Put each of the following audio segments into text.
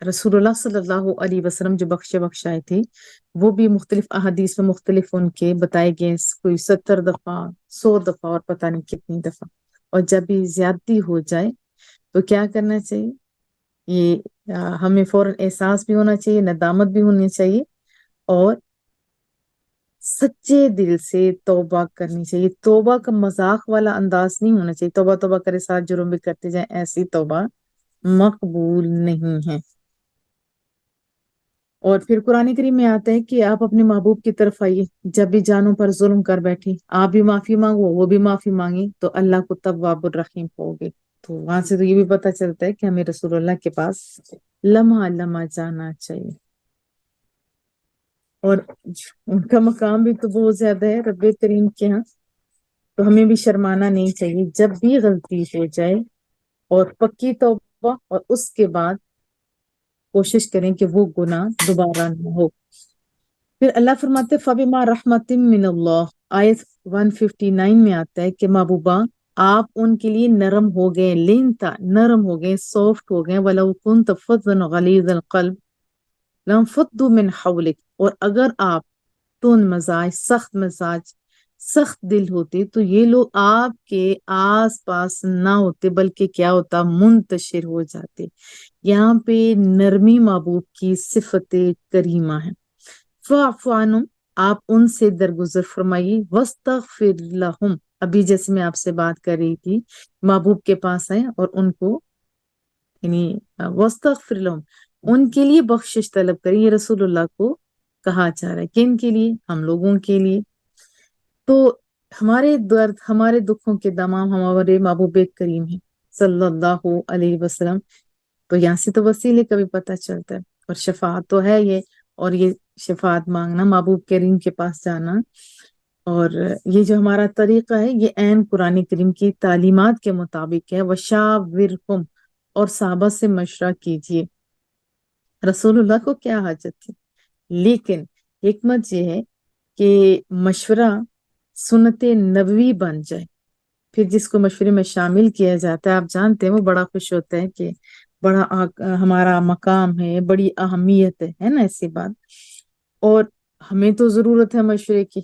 رسول اللہ صلی اللہ علیہ وسلم جو بخشائے تھے وہ بھی مختلف احادیث میں مختلف ان کے بتائے گئے، کوئی 70 دفعہ، 100 دفعہ، اور پتہ نہیں کتنی دفعہ۔ اور جب بھی زیادتی ہو جائے تو کیا کرنا چاہیے؟ یہ ہمیں فوراً احساس بھی ہونا چاہیے، ندامت بھی ہونی چاہیے، اور سچے دل سے توبہ کرنی چاہیے۔ توبہ کا مذاق والا انداز نہیں ہونا چاہیے، توبہ توبہ کرے ساتھ جرم بھی کرتے جائیں، ایسی توبہ مقبول نہیں ہے۔ اور پھر قرآن کریم میں آتا ہے کہ آپ اپنے محبوب کی طرف آئیے، جب بھی جانوں پر ظلم کر بیٹھے آپ بھی معافی مانگو، وہ بھی معافی مانگے، تو اللہ کو تواب الرحیم ہوگے۔ تو وہاں سے تو یہ بھی پتہ چلتا ہے کہ ہمیں رسول اللہ کے پاس لمحہ لمحہ جانا چاہیے، اور ان کا مقام بھی تو بہت زیادہ ہے رب کریم کے ہاں، تو ہمیں بھی شرمانا نہیں چاہیے جب بھی غلطی ہو جائے، اور پکی توبہ، اور اس کے بعد کوشش کریں کہ وہ گناہ دوبارہ نہ ہو۔ پھر اللہ فرماتے فَبِمَا رَحْمَةٍ مِّنَ اللَّهِ، آیت 159 میں آتا ہے کہ محبوبہ آپ ان کے لیے نرم ہو گئے، لینتا نرم ہو گئے، سافٹ ہو گئے، وَلَوْ كُنْتَ فَظًّا غَلِيظَ الْقَلْبِ لَانفَضُّوا مِنْ حَوْلِكَ، اور اگر آپ تند مزاج، سخت مزاج، سخت دل ہوتے تو یہ لوگ آپ کے آس پاس نہ ہوتے، بلکہ کیا ہوتا؟ منتشر ہو جاتے۔ یہاں پہ نرمی محبوب کی صفت کریمہ ہے۔ فَاعْفُ عَنْهُمْ، آپ ان سے درگزر فرمائیے، وَاسْتَغْفِرْ لَهُمْ، ابھی جیسے میں آپ سے بات کر رہی تھی، محبوب کے پاس آئیں اور ان کو یعنی وَاسْتَغْفِرْ لَهُمْ، ان کے لیے بخشش طلب کریں۔ یہ رسول اللہ کو کہا جا رہا ہے، کن کے لیے؟ ہم لوگوں کے لیے۔ تو ہمارے درد، ہمارے دکھوں کے دمام ہمارے محبوب کریم ہیں صلی اللہ علیہ وسلم۔ تو یہاں سے تو وسیلے کا بھی پتہ چلتا ہے، اور شفاعت تو ہے یہ، اور یہ شفاعت مانگنا، محبوب کریم کے پاس جانا، اور یہ جو ہمارا طریقہ ہے یہ عین قرآن کریم کی تعلیمات کے مطابق ہے۔ وَشَاوِرْهُمْ، اور صحابہ سے مشورہ کیجیے۔ رسول اللہ کو کیا حاجت تھی، لیکن حکمت یہ ہے کہ مشورہ سنت نبوی بن جائے، پھر جس کو مشورے میں شامل کیا جاتا ہے آپ جانتے ہیں وہ بڑا خوش ہوتا ہے کہ بڑا ہمارا مقام ہے، بڑی اہمیت ہے نا، ایسی بات۔ اور ہمیں تو ضرورت ہے مشورے کی،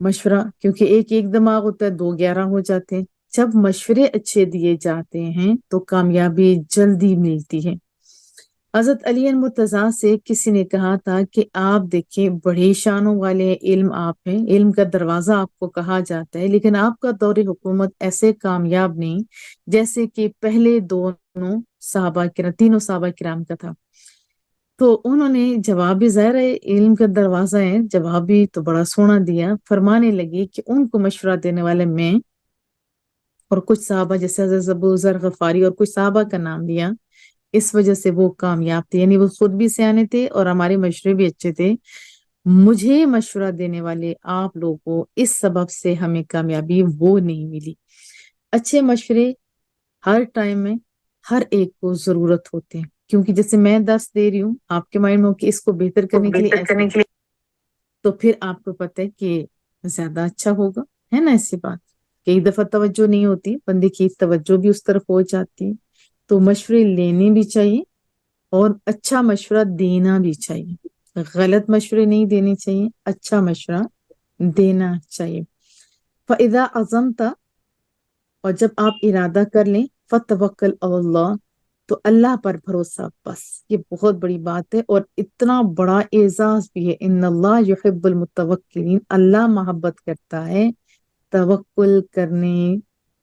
مشورہ کیونکہ ایک ایک دماغ ہوتا ہے، دو 11 ہو جاتے ہیں۔ جب مشورے اچھے دیے جاتے ہیں تو کامیابی جلدی ملتی ہے۔ حضرت علی مرتضیٰ سے کسی نے کہا تھا کہ آپ دیکھیں بڑے شانوں والے علم آپ ہیں، علم کا دروازہ آپ کو کہا جاتا ہے، لیکن آپ کا دور حکومت ایسے کامیاب نہیں جیسے کہ پہلے دونوں صحابہ کرام، تینوں صحابہ کرام کا تھا۔ تو انہوں نے جواب بھی، ظاہر ہے علم کا دروازہ ہے، جواب بھی تو بڑا سونا دیا۔ فرمانے لگی کہ ان کو مشورہ دینے والے میں اور کچھ صحابہ، جیسے حضرت ابو ذر غفاری اور کچھ صحابہ کا نام لیا، اس وجہ سے وہ کامیاب تھے، یعنی وہ خود بھی سیانے تھے اور ہمارے مشورے بھی اچھے تھے۔ مجھے مشورہ دینے والے آپ لوگوں، اس سبب سے ہمیں کامیابی وہ نہیں ملی۔ اچھے مشورے ہر ٹائم میں ہر ایک کو ضرورت ہوتے ہیں، کیونکہ جیسے میں درس دے رہی ہوں آپ کے مائنڈ میں کہ اس کو بہتر کرنے کے لیے ایسا، تو پھر آپ کو پتہ ہے کہ زیادہ اچھا ہوگا، ہے نا ایسی بات۔ کئی دفعہ توجہ نہیں ہوتی، بندے کی توجہ بھی اس طرف ہو جاتی ہے۔ تو مشورے لینے بھی چاہیے اور اچھا مشورہ دینا بھی چاہیے، غلط مشورے نہیں دینے چاہیے، اچھا مشورہ دینا چاہیے۔ فَإِذَا عَزَمْتَ، اور جب آپ ارادہ کر لیں، فَتَوَكَّلْ عَلَى اللَّهِ، تو اللہ پر بھروسہ، بس یہ بہت بڑی بات ہے اور اتنا بڑا اعزاز بھی ہے۔ ان اللہ یحب المتوکلین، اللہ محبت کرتا ہے توکل کرنے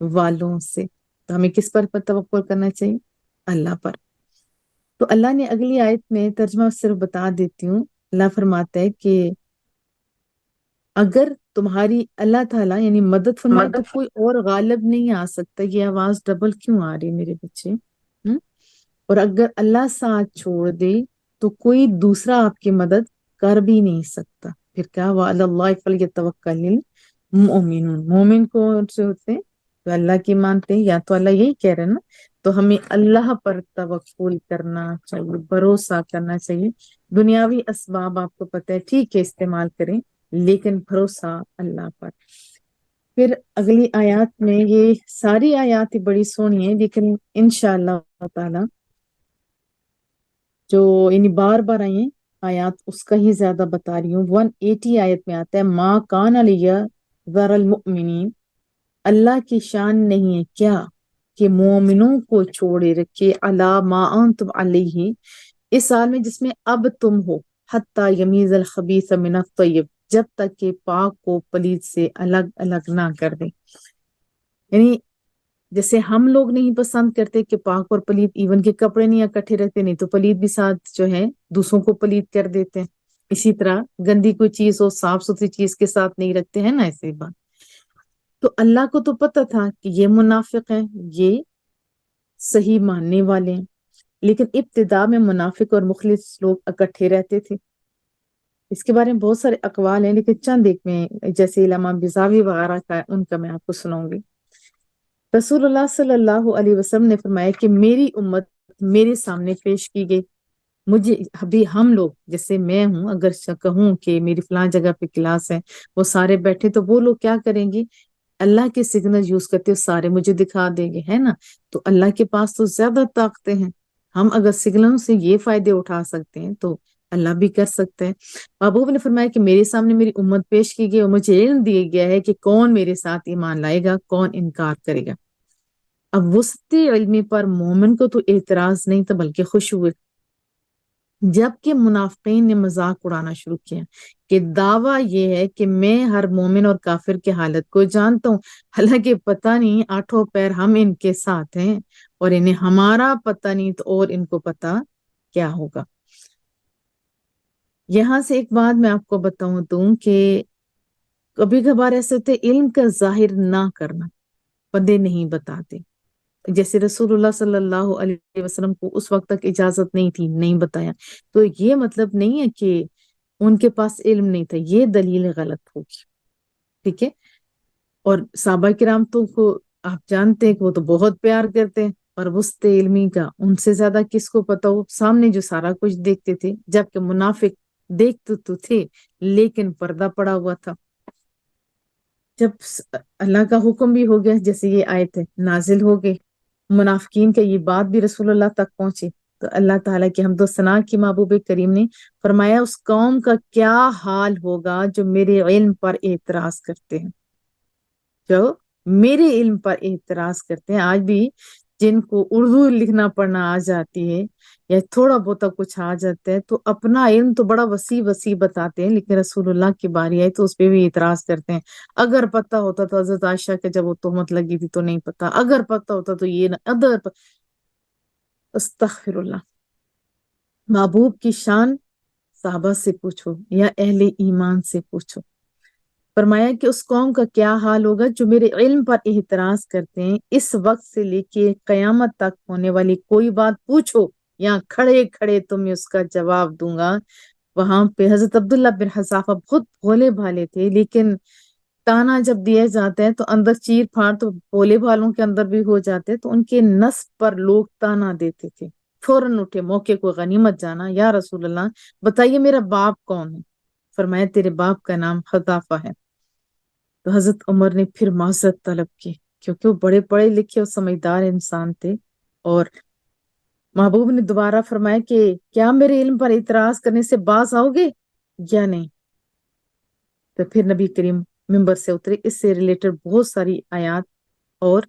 والوں سے۔ تو ہمیں کس پر توکل کرنا چاہیے؟ اللہ پر۔ تو اللہ نے اگلی آیت میں ترجمہ صرف بتا دیتی ہوں، اللہ فرماتا ہے کہ اگر تمہاری اللہ تعالیٰ یعنی مدد فرمائے تو کوئی اور غالب نہیں آ سکتا۔ یہ آواز ڈبل کیوں آ رہی میرے بچے؟ اور اگر اللہ ساتھ چھوڑ دے تو کوئی دوسرا آپ کی مدد کر بھی نہیں سکتا۔ پھر کیا، وَعَلَى اللَّهِ فَلْيَتَوَكَّلِ الْمُؤْمِنُونَ، مومن کون سے ہوتے ہیں؟ تو اللہ کی مانتے ہیں، یا تو اللہ یہی کہہ رہے ہیں نا، تو ہمیں اللہ پر توکل کرنا چاہیے، بھروسہ کرنا چاہیے۔ دنیاوی اسباب آپ کو پتہ ہے ٹھیک ہے استعمال کریں، لیکن بھروسہ اللہ پر۔ پھر اگلی آیات میں، یہ ساری آیات بڑی سونی ہیں لیکن انشاءاللہ تعالی جو یعنی بار بار آئی ہیں آیات، اس کا ہی زیادہ بتا رہی ہوں۔ 180 آیت میں آتا ہے ما کان علیہ ذر المؤمنین، اللہ کی شان نہیں ہے کیا کہ مومنوں کو چھوڑے رکھے علی ما انتم علیہ، اس حال میں جس میں اب تم ہو، حتی یمیز الخبیث من الطیب، جب تک کہ پاک کو پلید سے الگ الگ نہ کر دے۔ یعنی جیسے ہم لوگ نہیں پسند کرتے کہ پاک اور پلید ایون کے کپڑے نہیں اکٹھے رہتے، نہیں تو پلید بھی ساتھ جو ہے دوسروں کو پلید کر دیتے ہیں، اسی طرح گندی کوئی چیز ہو صاف ستھری چیز کے ساتھ نہیں رکھتے ہیں نا، ایسے بات۔ تو اللہ کو تو پتہ تھا کہ یہ منافق ہیں، یہ صحیح ماننے والے ہیں، لیکن ابتدا میں منافق اور مخلص لوگ اکٹھے رہتے تھے۔ اس کے بارے میں بہت سارے اقوال ہیں، لیکن چند ایک میں جیسے علامہ بیضاوی وغیرہ کا ہے، ان کا میں آپ کو سناؤں گی۔ رسول اللہ صلی اللہ علیہ وسلم نے فرمایا کہ میری امت میرے سامنے پیش کی گئی، مجھے ابھی ہم لوگ جیسے میں ہوں، اگر کہوں کہ میری فلاں جگہ پہ کلاس ہے، وہ سارے بیٹھے، تو وہ لوگ کیا کریں گے؟ اللہ کے سگنل یوز کرتے سارے مجھے دکھا دیں گے، ہے نا؟ تو اللہ کے پاس تو زیادہ طاقتیں ہیں، ہم اگر سگنلوں سے یہ فائدے اٹھا سکتے ہیں تو اللہ بھی کر سکتے ہیں۔ محبوب نے فرمایا کہ میرے سامنے میری امت پیش کی گئی اور مجھے علم دیا گیا ہے کہ کون میرے ساتھ ایمان لائے گا، کون انکار کرے گا۔ اب وسط علمی پر مومن کو تو اعتراض نہیں تھا بلکہ خوش ہوئے، جبکہ منافقین نے مذاق اڑانا شروع کیا کہ دعویٰ یہ ہے کہ میں ہر مومن اور کافر کی حالت کو جانتا ہوں، حالانکہ پتہ نہیں آٹھوں پیر ہم ان کے ساتھ ہیں اور انہیں ہمارا پتہ نہیں تو اور ان کو پتہ کیا ہوگا۔ یہاں سے ایک بات میں آپ کو بتاؤں دوں کہ کبھی کبھار ایسے ہوتے علم کا ظاہر نہ کرنا بندے نہیں بتاتے، جیسے رسول اللہ صلی اللہ علیہ وسلم کو اس وقت تک اجازت نہیں تھی، نہیں بتایا، تو یہ مطلب نہیں ہے کہ ان کے پاس علم نہیں تھا، یہ دلیل غلط ہوگی، ٹھیک ہے؟ اور صحابہ کرام تو کو آپ جانتے ہیں کہ وہ تو بہت پیار کرتے ہیں، اور وسط علمی کا ان سے زیادہ کس کو پتا ہو، سامنے جو سارا کچھ دیکھتے تھے، جبکہ منافق دیکھتے تو تھے لیکن پردہ پڑا ہوا تھا۔ جب اللہ کا حکم بھی ہو گیا، جیسے یہ آیت ہے نازل ہو گئے، منافقین کا یہ بات بھی رسول اللہ تک پہنچی، تو اللہ تعالیٰ کی حمد و ثنا کی محبوب کریم نے فرمایا اس قوم کا کیا حال ہوگا جو میرے علم پر اعتراض کرتے ہیں، جو میرے علم پر اعتراض کرتے ہیں۔ آج بھی جن کو اردو لکھنا پڑھنا آ جاتی ہے یا تھوڑا بہت کچھ آ جاتا ہے تو اپنا علم تو بڑا وسیع وسیع بتاتے ہیں، لیکن رسول اللہ کی باری آئی تو اس پہ بھی اعتراض کرتے ہیں۔ اگر پتہ ہوتا تو حضرت عائشہ کے جب وہ تہمت لگی تھی تو نہیں پتا، اگر پتہ ہوتا تو یہ نہ، استغفر اللہ۔ محبوب کی شان صحابہ سے پوچھو یا اہل ایمان سے پوچھو۔ فرمایا کہ اس قوم کا کیا حال ہوگا جو میرے علم پر اعتراض کرتے ہیں، اس وقت سے لے کے قیامت تک ہونے والی کوئی بات پوچھو یا کھڑے کھڑے تمہیں اس کا جواب دوں گا۔ وہاں پہ حضرت عبداللہ بن حذافہ بہت بھولے بھالے تھے، لیکن تانا جب دیا جاتا ہے تو اندر چیر پھاڑ تو بھولے بھالوں کے اندر بھی ہو جاتے، تو ان کے نصب پر لوگ تانا دیتے تھے، فوراً اٹھے، موقع کو غنیمت جانا، یا رسول اللہ بتائیے میرا باپ کون ہے؟ فرمایا تیرے باپ کا نام حذافہ ہے۔ تو حضرت عمر نے پھر معذرت طلب کی، کیونکہ وہ بڑے پڑھے لکھے اور سمجھدار انسان تھے، اور محبوب نے دوبارہ فرمایا کہ کیا میرے علم پر اعتراض کرنے سے باز آؤ گے یا نہیں؟ تو پھر نبی کریم ممبر سے اترے، اس سے ریلیٹڈ بہت ساری آیات اور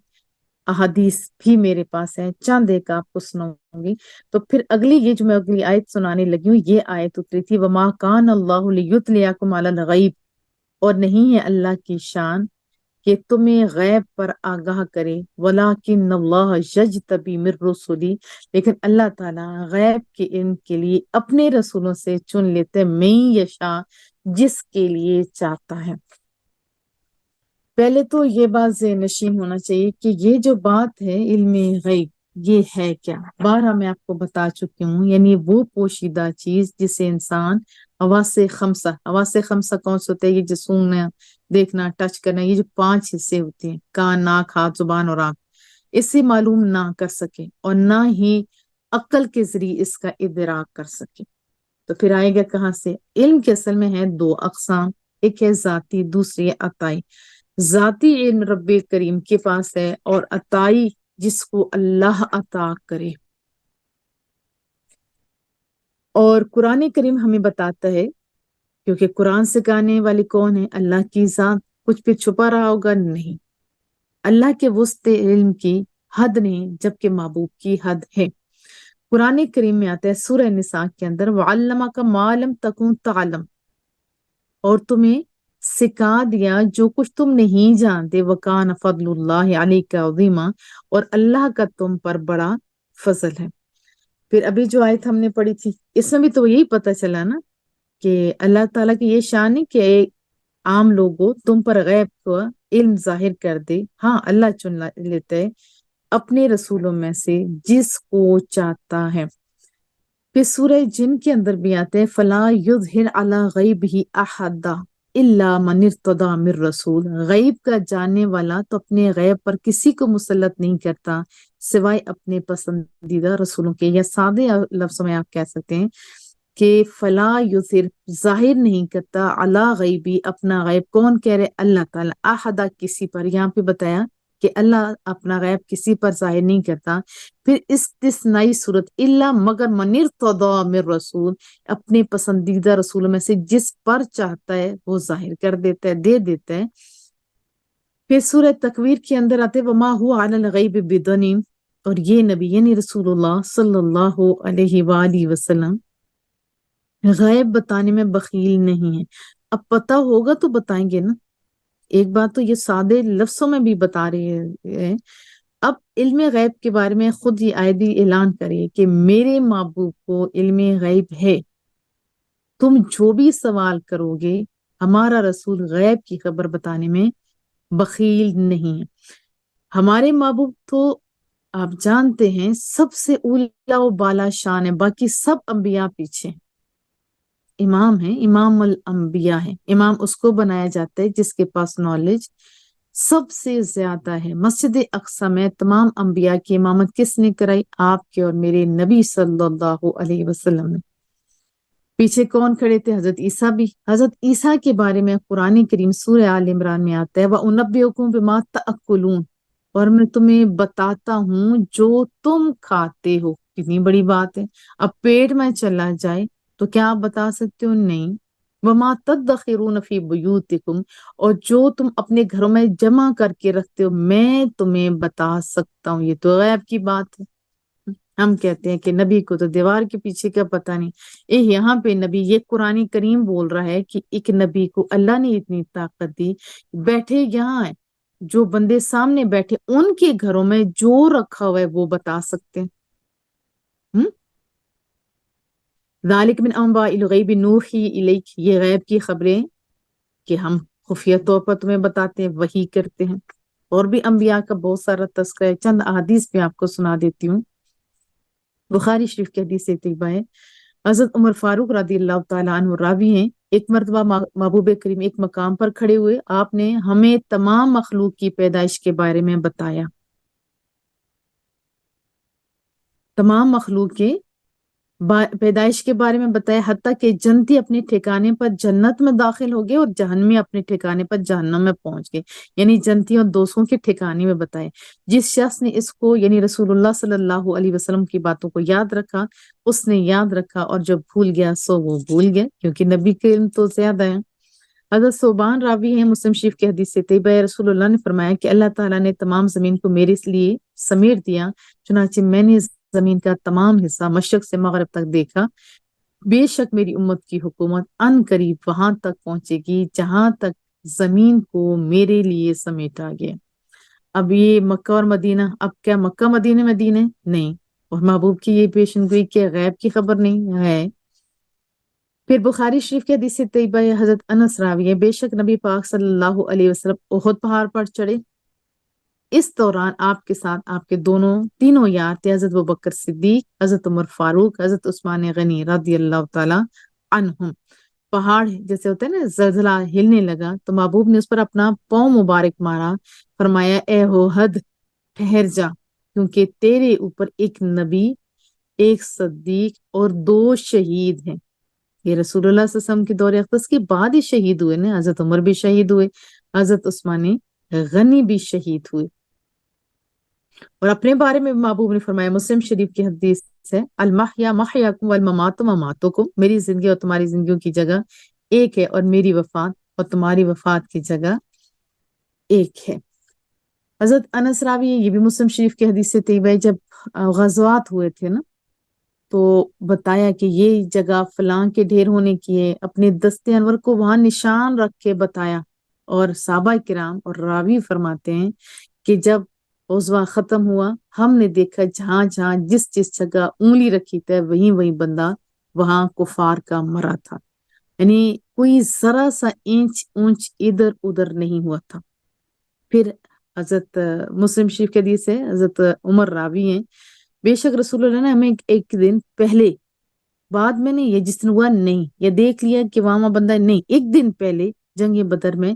احادیث بھی میرے پاس ہیں، چند ایک آپ کو سناؤں گی۔ تو پھر اگلی یہ جو میں اگلی آیت سنانے لگی ہوں، یہ آیت اتری تھی وَمَا كَانَ اللَّهُ لِيُطْلِعَكُمْ عَلَى الْغَيْبِ، اور نہیں ہے اللہ کی شان کہ تمہیں غیب پر آگاہ کرے، وَلَٰكِنَّ اللَّهَ يَجْتَبِي مِن رُّسُلِهِ، لیکن اللہ تعالیٰ غیب کے علم کے لیے اپنے رسولوں سے چن لیتے مَن یشاء، جس کے لیے چاہتا ہے۔ پہلے تو یہ بات ذہن نشین ہونا چاہیے کہ یہ جو بات ہے علم غیب، یہ ہے کیا؟ بارہ میں آپ کو بتا چکی ہوں، یعنی وہ پوشیدہ چیز جسے انسان حواس خمسہ، حواس خمسہ کون سے ہوتے ہیں؟ یہ جو سونگنا، دیکھنا، ٹچ کرنا، یہ جو پانچ حصے ہوتے ہیں، کان، ناک، ہاتھ، زبان اور آنکھ، اس سے معلوم نہ کر سکے اور نہ ہی عقل کے ذریعے اس کا ادراک کر سکے، تو پھر آئے گا کہاں سے؟ علم کے اصل میں ہے دو اقسام، ایک ہے ذاتی، دوسری ہے عطائی۔ ذاتی علم رب کریم کے پاس ہے، اور عطائی جس کو اللہ عطا کرے۔ اور قرآن کریم ہمیں بتاتا ہے، کیونکہ قرآن سکھانے والے کون ہے؟ اللہ کی ذات. کچھ بھی چھپا رہا ہوگا؟ نہیں. اللہ کے وسط علم کی حد نہیں، جبکہ محبوب کی حد ہے. قرآن کریم میں آتا ہے سورہ نساء کے اندر، وَعَلَّمَكَ مَا لَمْ تَكُنْ تَعْلَمْ، اور تمہیں سکھا دیا جو کچھ تم نہیں جانتے. وَكَانَ فَضْلُ اللَّهِ عَلَيْكَ عَظِيمًا، اور اللہ کا تم پر بڑا فضل ہے. پھر ابھی جو آیت ہم نے پڑھی تھی، اس میں بھی تو یہی پتہ چلا نا کہ اللہ تعالیٰ کی یہ شان ہے کہ ایک عام لوگوں تم پر غیب کو علم ظاہر کر دے. ہاں، اللہ چن لیتا ہے اپنے رسولوں میں سے جس کو چاہتا ہے. پھر سورہ جن کے اندر بھی آتے ہیں، فَلَا يُظْهِرْ عَلَى غَيْبِهِ أَحَدًا إِلَّا مَنِ ارْتَضَىٰ مِن رَّسُولٍ. غیب کا جاننے والا تو اپنے غیب پر کسی کو مسلط نہیں کرتا سوائے اپنے پسندیدہ رسولوں کے. یا سادے لفظوں میں آپ کہہ سکتے ہیں کہ فلا یظہر، ظاہر نہیں کرتا، علی غیبی، اپنا غیب. کون کہہ رہے؟ اللہ تعالیٰ. احدا، کسی پر. یہاں پہ بتایا کہ اللہ اپنا غیب کسی پر ظاہر نہیں کرتا. پھر استثنائی صورت، الا، مگر، من ارتضی من رسول، اپنے پسندیدہ رسولوں میں سے جس پر چاہتا ہے وہ ظاہر کر دیتا ہے، دے دیتا ہے. پھر سورہ تکویر کے اندر آتے وما هو علی الغیب بضنین، اور یہ نبی یعنی رسول اللہ صلی اللہ علیہ وآلہ وسلم غیب بتانے میں بخیل نہیں ہے. اب پتہ ہوگا تو بتائیں گے نا. ایک بات تو یہ سادے لفظوں میں بھی بتا رہے ہیں. اب علم غیب کے بارے میں خود یہ آیت بھی اعلان کرے کہ میرے محبوب کو علم غیب ہے. تم جو بھی سوال کرو گے، ہمارا رسول غیب کی خبر بتانے میں بخیل نہیں ہے. ہمارے محبوب تو آپ جانتے ہیں سب سے اولا و بالا شان ہے، باقی سب انبیاء پیچھے ہیں. امام ہے، امام الانبیاء ہے. امام اس کو بنایا جاتا ہے جس کے پاس نالج سب سے زیادہ ہے. مسجد اقصی میں تمام انبیاء کی امامت کس نے کرائی؟ آپ کے اور میرے نبی صلی اللہ علیہ وسلم نے. پیچھے کون کھڑے تھے؟ حضرت عیسیٰ بھی. حضرت عیسیٰ کے بارے میں قرآن کریم سورہ آل عمران میں آتا ہے وَأُنَبِّئُكُم بِمَا تَأْكُلُونَ، اور میں تمہیں بتاتا ہوں جو تم کھاتے ہو. کتنی بڑی بات ہے. اب پیٹ میں چلا جائے تو کیا آپ بتا سکتے ہو؟ نہیں. وَمَا تَدَّخِرُونَ فِي بُيُوتِكُمْ، اور جو تم اپنے گھروں میں جمع کر کے رکھتے ہو میں تمہیں بتا سکتا ہوں. یہ تو غیب کی بات ہے. ہم کہتے ہیں کہ نبی کو تو دیوار کے پیچھے کا پتہ نہیں. یہاں پہ نبی، یہ قرآن کریم بول رہا ہے کہ ایک نبی کو اللہ نے اتنی طاقت دی، بیٹھے یہاں ہے جو بندے سامنے بیٹھے ان کے گھروں میں جو رکھا ہوا ہے وہ بتا سکتے ہیں. ذالک من انباء الغیب نوحی الیک، یہ غیب کی خبریں کہ ہم خفیہ طور پر تمہیں بتاتے ہیں، وحی کرتے ہیں. اور بھی انبیاء کا بہت سارا تذکرہ ہے. چند احادیث میں آپ کو سنا دیتی ہوں. بخاری شریف کی حدیث طیبہ ہے. حضرت عمر فاروق رضی اللہ تعالیٰ عنہ راوی ہیں. ایک مرتبہ محبوب کریم ایک مقام پر کھڑے ہوئے، آپ نے ہمیں تمام مخلوق کی پیدائش کے بارے میں بتایا. تمام مخلوق کے پیدائش کے بارے میں بتایا، حتیٰ کہ جنتی اپنے ٹھکانے پر جنت میں داخل ہو گئے اور جہنمی اپنے ٹھکانے پر جہنم میں پہنچ گئے. یعنی جنتی اور دوستوں کے ٹھکانے میں بتائے. جس شخص نے اس کو یعنی رسول اللہ صلی اللہ علیہ وسلم کی باتوں کو یاد رکھا اس نے یاد رکھا، اور جب بھول گیا سو وہ بھول گیا، کیونکہ نبی کے علم تو زیادہ ہے. حضرت صوبان راوی ہیں مسلم شریف کی حدیث سے طیبہ ہے. رسول اللہ نے فرمایا کہ اللہ تعالیٰ نے تمام زمین کو میرے لیے سمیٹ دیا، چنانچہ میں نے زمین کا تمام حصہ مشرق سے مغرب تک دیکھا. بے شک میری امت کی حکومت ان قریب وہاں تک پہنچے گی جہاں تک زمین کو میرے لیے سمیٹا گیا. اب یہ مکہ اور مدینہ، اب کیا مکہ مدینہ میں دین ہے؟ نہیں. اور محبوب کی یہ پیشن گوئی کہ غیب کی خبر نہیں ہے. پھر بخاری شریف کے حدیث طیبہ ہے. حضرت انس راوی ہے، بے شک نبی پاک صلی اللہ علیہ وسلم احد پہاڑ پر چڑھے. اس دوران آپ کے ساتھ آپ کے تینوں یار تھے، حضرت ابوبکر صدیق، حضرت عمر فاروق، حضرت عثمان غنی رضی اللہ تعالی عنہم. پہاڑ جیسے ہوتا ہے نا زلزلہ ہلنے لگا تو محبوب نے اس پر اپنا پاؤں مبارک مارا، فرمایا اے احد ٹھہر جا، کیونکہ تیرے اوپر ایک نبی، ایک صدیق اور 2 شہید ہیں. یہ رسول اللہ صلی اللہ علیہ وسلم کے دور اقدس کے بعد ہی شہید ہوئے نا. حضرت عمر بھی شہید ہوئے، حضرت عثمان غنی بھی شہید ہوئے. اور اپنے بارے میں محبوب نے فرمایا مسلم شریف کی حدیث ہے المحیا محیاکم والممات مماتکم، میری زندگی اور تمہاری زندگیوں کی جگہ ایک ہے، اور میری وفات اور تمہاری وفات کی جگہ ایک ہے۔ حضرت انس راوی، یہ بھی مسلم شریف کی حدیث سے طیبہ ہے، جب غزوات ہوئے تھے نا تو بتایا کہ یہ جگہ فلاں کے ڈھیر ہونے کی ہے، اپنے دستے انور کو وہاں نشان رکھ کے بتایا۔ اور صحابہ کرام اور راوی فرماتے ہیں کہ جب غزوہ ختم ہوا، ہم نے دیکھا جہاں جہاں جس جس جگہ انگلی رکھی تھی وہیں وہیں بندہ وہاں کفار کا مرا تھا، یعنی کوئی ذرا سا انچ اونچ ادھر ادھر نہیں ہوا تھا۔ پھر حضرت مسلم شریف کے حدیث ہے، حضرت عمر راوی ہیں، بے شک رسول اللہ نے ہمیں ایک دن پہلے، بعد میں نہیں، یہ جس دن ہوا نہیں، یہ دیکھ لیا کہ وہاں بندہ نہیں، ایک دن پہلے جنگ بدر میں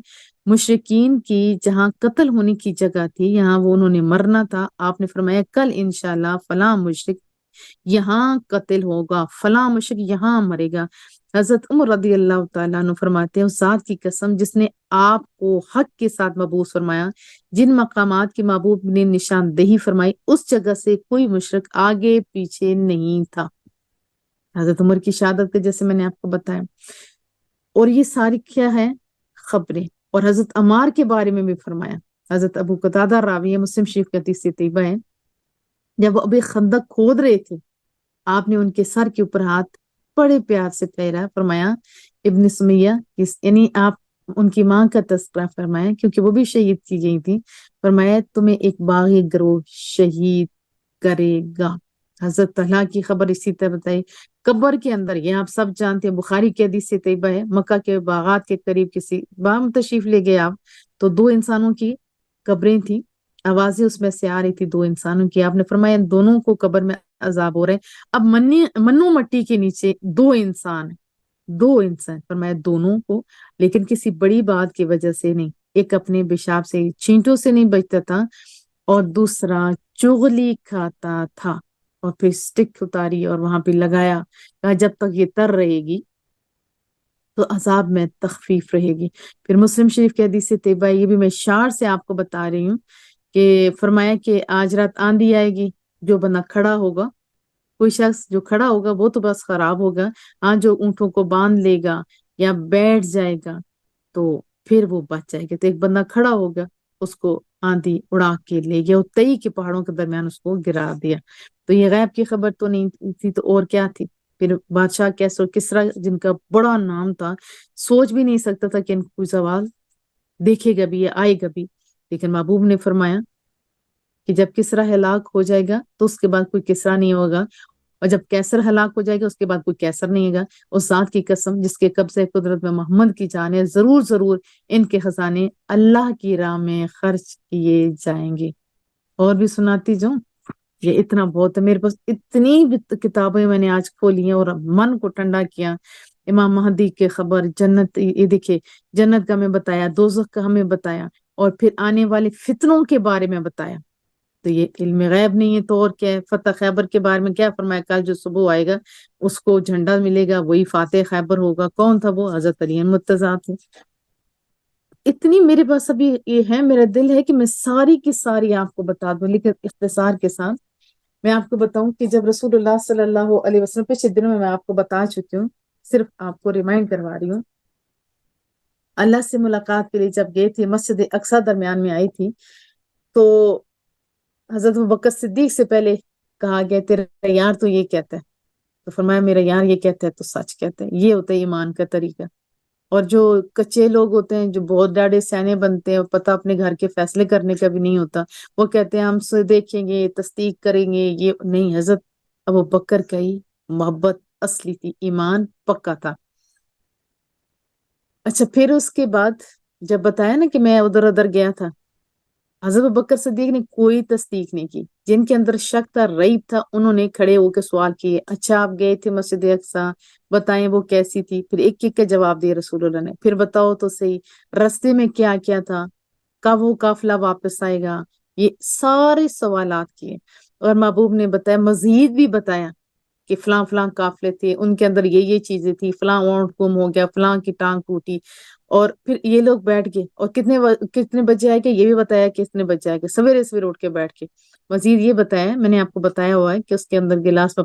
مشرکین کی جہاں قتل ہونے کی جگہ تھی، یہاں وہ انہوں نے مرنا تھا، آپ نے فرمایا کل انشاءاللہ فلاں مشرک یہاں قتل ہوگا، فلاں مشرک یہاں مرے گا۔ حضرت عمر رضی اللہ تعالیٰ عنہ فرماتے ہیں اس ذات کی قسم جس نے آپ کو حق کے ساتھ مبعوث فرمایا، جن مقامات کی محبوب نے نشاندہی فرمائی، اس جگہ سے کوئی مشرک آگے پیچھے نہیں تھا۔ حضرت عمر کی شہادت کے جیسے میں نے آپ کو بتایا، اور یہ ساری کیا ہے خبریں۔ اور حضرت عمار کے بارے میں بھی فرمایا، حضرت ابو قتادہ راوی ہے، مسلم شریف کی حدیث سے طیبہ ہے، جب وہ ابھی خندق کھود رہے تھے آپ نے ان کے سر کے اوپر ہاتھ بڑے پیار سے پھیرا، فرمایا ابن سمیہ، یعنی آپ ان کی ماں کا تذکرہ فرمایا کیونکہ وہ بھی شہید کی گئی تھی، فرمایا تمہیں ایک باغی گروہ شہید کرے گا۔ حضرت طلحہ کی خبر اسی طرح بتائی، قبر کے اندر، یہ آپ سب جانتے ہیں، بخاری کی حدیث سے طیبہ ہے، مکہ کے باغات کے قریب کسی باغ تشریف لے گئے آپ، تو دو انسانوں کی قبریں تھیں، آوازیں اس میں سے آ رہی تھی دو انسانوں کی، آپ نے فرمایا ان دونوں کو قبر میں عذاب ہو رہے ہیں۔ اب منو مٹی کے نیچے دو انسان، فرمایا دونوں کو، لیکن کسی بڑی بات کی وجہ سے نہیں، ایک اپنے پیشاب سے چینٹوں سے نہیں بچتا تھا اور دوسرا چغلی کھاتا تھا، اور پھر سٹک اتاری اور وہاں پہ لگایا، کہا جب تک یہ تر رہے گی تو عذاب میں تخفیف رہے گی۔ پھر مسلم شریف کی حدیث سے طیبہ، یہ بھی میں شعر سے آپ کو بتا رہی ہوں، کہ فرمایا کہ آج رات آندھی آئے گی، جو بندہ کھڑا ہوگا، کوئی شخص جو کھڑا ہوگا وہ تو بس خراب ہوگا، ہاں جو اونٹوں کو باندھ لے گا یا بیٹھ جائے گا تو پھر وہ بچ جائے گا۔ تو ایک بندہ کھڑا ہوگا، اس کو آندھی اڑا کے لے گیا، اور تئی کے پہاڑوں کے درمیان اس کو گرا دیا۔ تو یہ غیب کی خبر تو نہیں تھی تو اور کیا تھی؟ پھر بادشاہ کیسر کسرا جن کا بڑا نام تھا، سوچ بھی نہیں سکتا تھا کہ ان کو کوئی زوال دیکھے گا بھی یا آئے گا بھی، لیکن محبوب نے فرمایا کہ جب کسرا ہلاک ہو جائے گا تو اس کے بعد کوئی کسرا نہیں ہوگا، اور جب کیسر ہلاک ہو جائے گا اس کے بعد کوئی کیسر نہیں ہوگا۔ اس ذات کی قسم جس کے قبضہ قدرت میں محمد کی جان ہے، ضرور ضرور ان کے خزانے اللہ کی راہ میں خرچ کیے جائیں گے۔ اور بھی سناتی جاؤں، یہ اتنا بہت ہے، میرے پاس اتنی کتابیں میں نے آج کھولی ہیں اور من کو ٹھنڈا کیا۔ امام مہدی کے خبر، جنت، یہ دیکھے جنت کا ہمیں بتایا، دوزخ کا ہمیں بتایا، اور پھر آنے والے فتنوں کے بارے میں بتایا۔ تو یہ علم غیب نہیں ہے تو اور کیا ہے؟ فتح خیبر کے بارے میں کیا فرمایا؟ کل جو صبح آئے گا اس کو جھنڈا ملے گا، وہی فاتح خیبر ہوگا۔ کون تھا وہ؟ حضرت علی مرتضیٰ تھے۔ اتنی میرے پاس ابھی یہ ہے، میرا دل ہے کہ میں ساری کی ساری آپ کو بتا دوں، لیکن اختصار کے ساتھ میں آپ کو بتاؤں کہ جب رسول اللہ صلی اللہ علیہ وسلم، پچھلے دنوں میں آپ کو بتا چکی ہوں، صرف آپ کو ریمائنڈ کروا رہی ہوں، اللہ سے ملاقات کے لیے جب گئے تھے، مسجد اقصی درمیان میں آئی تھی، تو حضرت ابوبکر صدیق سے پہلے کہا گیا تیرا یار تو یہ کہتا ہے، تو فرمایا میرا یار یہ کہتا ہے تو سچ کہتا ہے۔ یہ ہوتا ہے ایمان کا طریقہ۔ اور جو کچے لوگ ہوتے ہیں، جو بہت ڈاڑے سیانے بنتے ہیں اور پتہ اپنے گھر کے فیصلے کرنے کا بھی نہیں ہوتا، وہ کہتے ہیں ہم سے دیکھیں گے، تصدیق کریں گے، یہ نہیں۔ حضرت ابوبکر کا ہی محبت اصلی تھی، ایمان پکا تھا۔ اچھا، پھر اس کے بعد جب بتایا نا کہ میں ادھر ادھر گیا تھا، حضرت ابوبکر صدیق نے کوئی تصدیق نہیں کی، جن کے اندر شک تھا، ریب تھا، انہوں نے کھڑے ہو کے سوال کیے، اچھا آپ گئے تھے مسجد اقصی، بتائیں وہ کیسی تھی؟ پھر ایک ایک کا جواب دیا رسول اللہ نے، پھر بتاؤ تو صحیح رستے میں کیا کیا تھا، کب وہ قافلہ واپس آئے گا، یہ سارے سوالات کیے، اور محبوب نے بتایا، مزید بھی بتایا کہ فلاں فلاں قافلے تھے، ان کے اندر یہ چیزیں تھی، فلاں اونٹ گم ہو گیا، فلاں کی ٹانگ ٹوٹی، اور پھر یہ لوگ بیٹھ گئے، اور کتنے بجے آئے گا یہ بھی بتایا، کتنے بجے آئے گا، سویرے سویرے اٹھ کے بیٹھ کے۔ مزید یہ بتایا، میں نے آپ کو بتایا ہوا ہے کہ اس کے اندر گلاس میں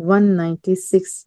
196।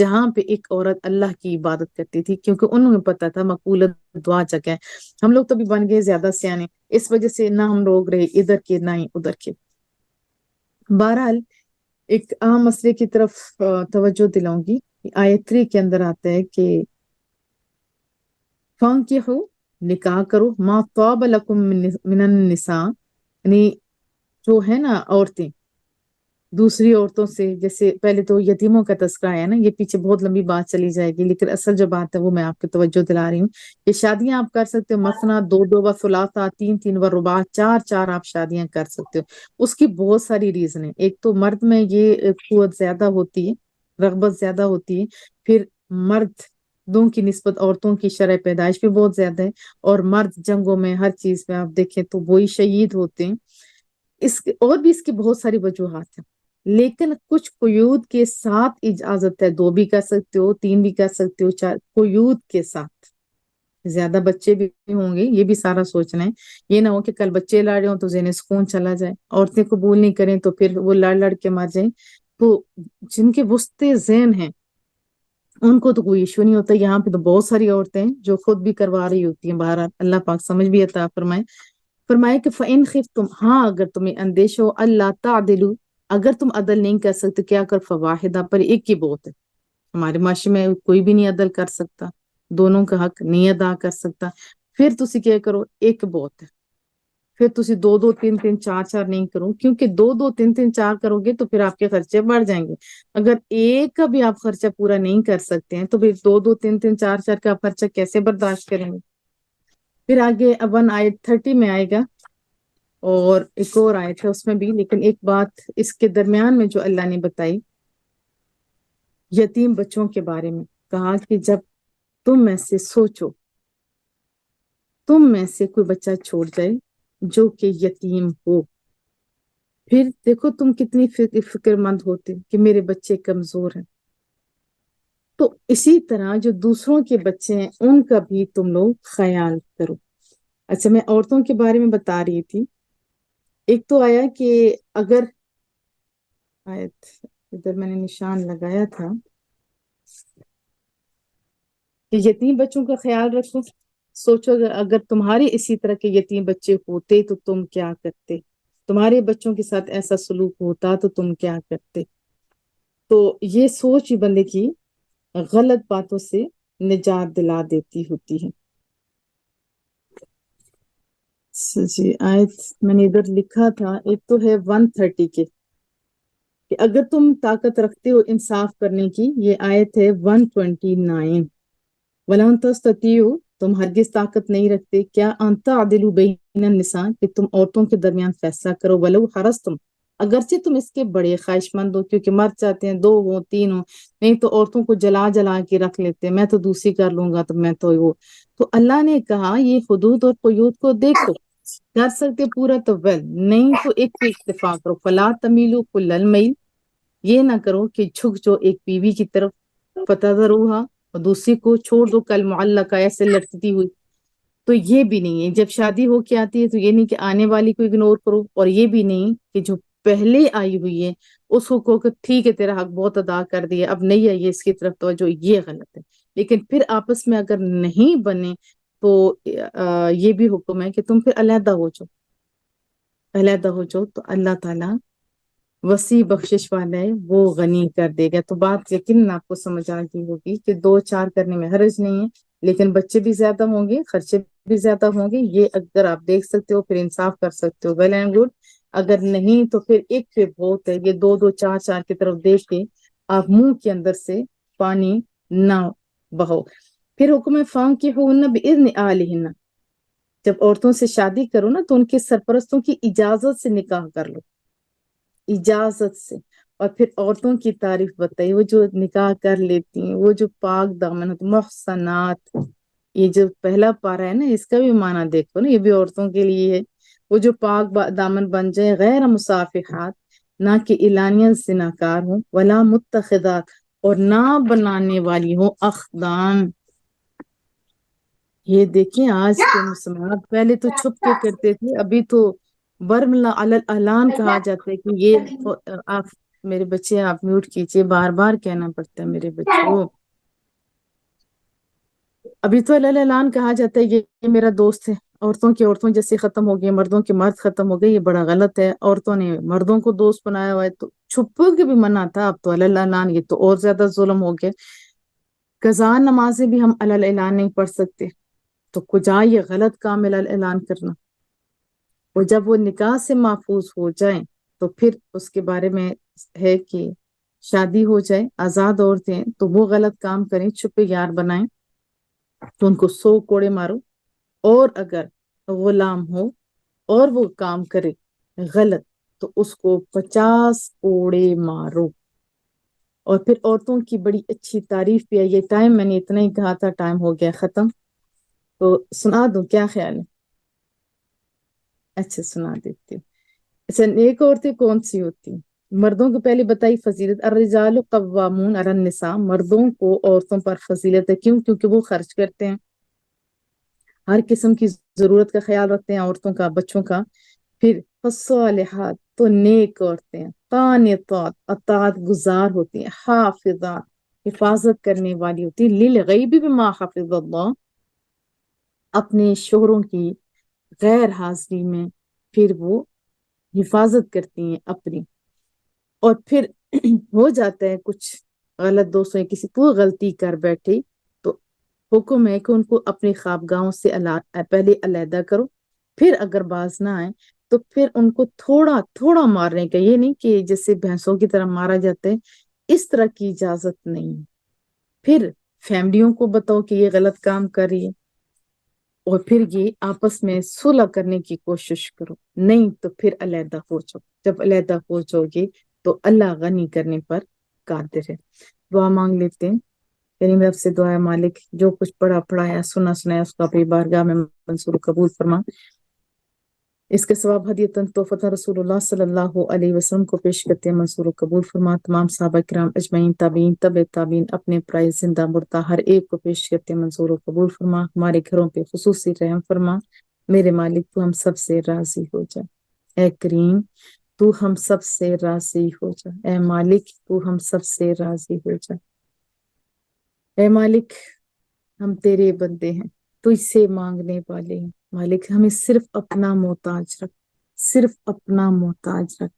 جہاں پہ ایک عورت اللہ کی عبادت کرتی تھی، کیونکہ انہوں نے پتا تھا مقبول دعا جگہ ہے۔ ہم لوگ تو بھی بن گئے زیادہ سیانے، اس وجہ سے نہ ہم لوگ رہے ادھر کے نہ ہی ادھر کے۔ بہرحال ایک اہم مسئلے کی طرف توجہ دلاؤں گی۔ آیت 3 کے اندر آتا ہے کہ فانکحوا، نکاح کرو، ما طاب لکم من النساء، یعنی جو ہے نا عورتیں دوسری عورتوں سے، جیسے پہلے تو یتیموں کا تذکرہ ہے نا، یہ پیچھے بہت لمبی بات چلی جائے گی، لیکن اصل جو بات ہے وہ میں آپ کی توجہ دلا رہی ہوں کہ شادیاں آپ کر سکتے ہو مثنا، 2 و ثلاثہ، 3 و رباع، 4 آپ شادیاں کر سکتے ہو۔ اس کی بہت ساری ریزن ہے۔ ایک تو مرد میں یہ قوت زیادہ ہوتی ہے، رغبت زیادہ ہوتی ہے، پھر مردوں کی نسبت عورتوں کی شرح پیدائش بھی بہت زیادہ ہے، اور مرد جنگوں میں ہر چیز میں آپ دیکھیں تو وہی شہید ہوتے ہیں۔ اور بھی اس کی بہت ساری وجوہات ہیں، لیکن کچھ قیود کے ساتھ اجازت ہے، 2 بھی کر سکتے ہو، 3 بھی کر سکتے ہو، 4 قیود کے ساتھ۔ زیادہ بچے بھی ہوں گے یہ بھی سارا سوچنا ہے، یہ نہ ہو کہ کل بچے لڑ رہے ہوں تو ذہن سکون چلا جائے، عورتیں قبول نہیں کریں تو پھر وہ لڑ لڑ کے مر جائیں۔ تو جن کے وسط ذہن ہیں ان کو تو کوئی ایشو نہیں ہوتا۔ یہاں پہ تو بہت ساری عورتیں ہیں جو خود بھی کروا رہی ہوتی ہیں، بہرحال اللہ پاک سمجھ بھی عطا فرمائے۔ فرمائے کہ فَإِنْ خِفْتُمْ، ہاں اگر تمہیں اندیشہ ہو، اللہ تعدلوا، اگر تم عدل نہیں کر سکتے، کیا کر فواحدہ، پر ایک ہی بہت ہے۔ ہمارے معاشرے میں کوئی بھی نہیں عدل کر سکتا، دونوں کا حق نہیں ادا کر سکتا، پھر تسی کیا کرو، ایک بہت ہے۔ پھر تسی 2 3 4 نہیں کرو، کیونکہ 2 3 4 کرو گے تو پھر آپ کے خرچے بڑھ جائیں گے۔ اگر ایک کا بھی آپ خرچہ پورا نہیں کر سکتے ہیں تو پھر 2 3 4 کا خرچہ کیسے برداشت کریں گے؟ پھر آگے ابن آیت 30 میں آئے گا، اور ایک اور آیت ہے اس میں بھی، لیکن ایک بات اس کے درمیان میں جو اللہ نے بتائی یتیم بچوں کے بارے میں، کہا کہ جب تم میں سے سوچو، تم میں سے کوئی بچہ چھوڑ جائے جو کہ یتیم ہو، پھر دیکھو تم کتنی فکر مند ہوتے کہ میرے بچے کمزور ہیں، تو اسی طرح جو دوسروں کے بچے ہیں ان کا بھی تم لوگ خیال کرو۔ اچھا، میں عورتوں کے بارے میں بتا رہی تھی، ایک تو آیا کہ اگر آیت ادھر میں نے نشان لگایا تھا کہ یتیم بچوں کا خیال رکھو، سوچو اگر تمہارے اسی طرح کے یتیم بچے ہوتے تو تم کیا کرتے، تمہارے بچوں کے ساتھ ایسا سلوک ہوتا تو تم کیا کرتے۔ تو یہ سوچ ہی بندے کی غلط باتوں سے نجات دلا دیتی ہوتی ہے۔ جی آیت میں نے ادھر لکھا تھا، ایک تو ہے 130 کے کہ اگر تم طاقت رکھتے ہو انصاف کرنے کی، یہ آیت ہے 129، وَلَن تَسْتَطِيعُوا، تم ہرگز طاقت نہیں رکھتے، کیا أَن تَعْدِلُوا بَيْنَ النِّسَاءِ، کہ تم عورتوں کے درمیان فیصلہ کرو، وَلَوْ حَرَصْتُمْ، اگرچہ تم اس کے بڑے خواہش مند ہو، کیونکہ مرد چاہتے ہیں 2 ہوں 3 ہوں، نہیں تو عورتوں کو جلا جلا کے رکھ لیتے ہیں، میں تو دوسری کر لوں گا، تو میں تو وہ، تو اللہ نے کہا یہ حدود اور قیود کو دیکھو، کر سکتے پورا تو ویل، نہیں تو ایک پہ اکتفا کرو، فَلَا تَمِيلُوا كُلَّ الْمَيْلِ، یہ نہ کرو کہ جھک جو ایک بیوی کی طرف، فَتَذَرُوهَا، اور دوسری کو چھوڑ دو، کل معلقہ، ایسے لٹکتی ہوئی۔ تو یہ بھی نہیں ہے، جب شادی ہو کے آتی ہے تو یہ نہیں کہ آنے والی کو اگنور کرو، اور یہ بھی نہیں کہ جو پہلے آئی ہوئی ہے اس کو کہو کہ ٹھیک ہے تیرا حق بہت ادا کر دیا، اب نہیں آئی ہے اس کی طرف توجہ، یہ غلط ہے۔ لیکن پھر آپس میں اگر نہیں بنے تو یہ بھی حکم ہے کہ تم پھر علیحدہ ہو جاؤ، علیحدہ ہو جاؤ، تو اللہ تعالیٰ وسیع بخشش والا ہے، وہ غنی کر دے گا۔ تو بات یقیناً آپ کو سمجھ آ گئی ہوگی کہ 2 4 کرنے میں حرج نہیں ہے، لیکن بچے بھی زیادہ ہوں گے، خرچے بھی زیادہ ہوں گے، یہ اگر آپ دیکھ سکتے ہو پھر انصاف کر سکتے ہو، ویل اینڈ گڈ۔ اگر نہیں تو پھر ایک پہ بہت ہے، یہ 2 4 4 کی طرف دیکھ کے آپ منہ کے اندر سے پانی نہ بہو۔ پھر حکم فانکحوہن بإذن اہلہن، جب عورتوں سے شادی کرو نا تو ان کے سرپرستوں کی اجازت سے نکاح کر لو، اجازت سے۔ اور پھر عورتوں کی تعریف بتائی، وہ جو نکاح کر لیتی ہیں، وہ جو پاک دامن ہوتی، محصنات، یہ جو پہلا پارہ ہے نا اس کا بھی معنی دیکھو نا، یہ بھی عورتوں کے لیے ہے، وہ جو پاک دامن بن جائے، غیر مصافحات، نہ کہ اعلانیہ زناکار ہوں، ولا متخذات، اور نہ بنانے والی ہوں اخدان۔ یہ دیکھیں آج کے مسلمان پہلے تو چھپ کے کرتے تھے، ابھی تو برملا علی الاعلان کہا جاتا ہے کہ یہ میرے بچے آپ میوٹ کیجیے، بار بار کہنا پڑتا ہے میرے بچوں. ابھی تو اعلان کہا جاتا ہے یہ میرا دوست ہے، عورتوں کی عورتوں جیسے ختم ہو گئے، مردوں کے مرد ختم ہو گئے. یہ بڑا غلط ہے. عورتوں نے مردوں کو دوست بنایا ہوا ہے، تو چھپ کے بھی منع تھا، اب تو اعلان، یہ تو اور زیادہ ظلم ہو گیا. قضا نمازیں بھی ہم اعلان نہیں پڑھ سکتے، تو کجا یہ غلط کام اعلان کرنا. اور جب وہ نکاح سے محفوظ ہو جائیں تو پھر اس کے بارے میں ہے کہ شادی ہو جائے، آزاد عورتیں تو وہ غلط کام کریں، چھپے یار بنائیں تو ان کو 100 کوڑے مارو. اور اگر غلام ہو اور وہ کام کرے غلط تو اس کو 50 کوڑے مارو. اور پھر عورتوں کی بڑی اچھی تعریف بھی ہے. یہ ٹائم میں نے اتنا ہی کہا تھا، ٹائم ہو گیا ختم، تو سنا دوں؟ کیا خیال ہے؟ اچھا سنا دیتی ہوں. اچھا، نیک عورتیں کون سی ہوتی ہیں؟ مردوں کو پہلے بتائی فضیلت. الرجال قوامون علی النساء، مردوں کو عورتوں پر فضیلت ہے. کیوں؟ کیونکہ وہ خرچ کرتے ہیں، ہر قسم کی ضرورت کا خیال رکھتے ہیں عورتوں کا، بچوں کا. پھر فالصالحات، تو نیک عورتیں قانتات، اطاعت گزار ہوتی ہیں. حافظات، حفاظت کرنے والی ہوتی ہیں. للغیب بما حفظ اللہ، اپنے شوہروں کی غیر حاضری میں پھر وہ حفاظت کرتی ہیں اپنی. اور پھر ہو جاتا ہے کچھ غلط دوستوں یا کسی کو غلطی کر بیٹھے تو حکم ہے کہ ان کو اپنی خوابگاہوں سے پہلے علیحدہ کرو. پھر اگر باز نہ آئے تو پھر ان کو تھوڑا تھوڑا مارنے کا، یہ نہیں کہ جیسے بھینسوں کی طرح مارا جاتا ہے، اس طرح کی اجازت نہیں. پھر فیملیوں کو بتاؤ کہ یہ غلط کام کر رہی ہے، اور پھر یہ آپس میں صلح کرنے کی کوشش کرو. نہیں تو پھر علیحدہ ہو جاؤ. جب علیحدہ ہو جاؤ گے تو اللہ غنی کرنے پر قادر ہے. دعا مانگ لیتے ہیں. کریم رب سے دعا ہے، مالک جو کچھ پڑھا پڑھایا سنا سنایا اس کا اپنی بارگاہ میں منظور قبول فرما. اس کے ثواب ہدیتاً تحفۃ رسول اللہ صلی اللہ علیہ وسلم کو پیش کرتے ہیں، منظور و قبول فرما. تمام صحابہ کرام اجمعین، تابعین، تبع تابعین، اپنے پرائز زندہ مردہ ہر ایک کو پیش کرتے ہیں، منظور و قبول فرما. ہمارے گھروں پہ خصوصی رحم فرما. میرے مالک تو ہم سب سے راضی ہو جا. اے کریم تو ہم سب سے راضی ہو جا. اے مالک تو ہم سب سے راضی ہو جا. اے مالک ہم تیرے بندے ہیں، تجھ سے مانگنے والے ہیں. مالک ہمیں صرف اپنا محتاج رکھ، صرف اپنا محتاج رکھ.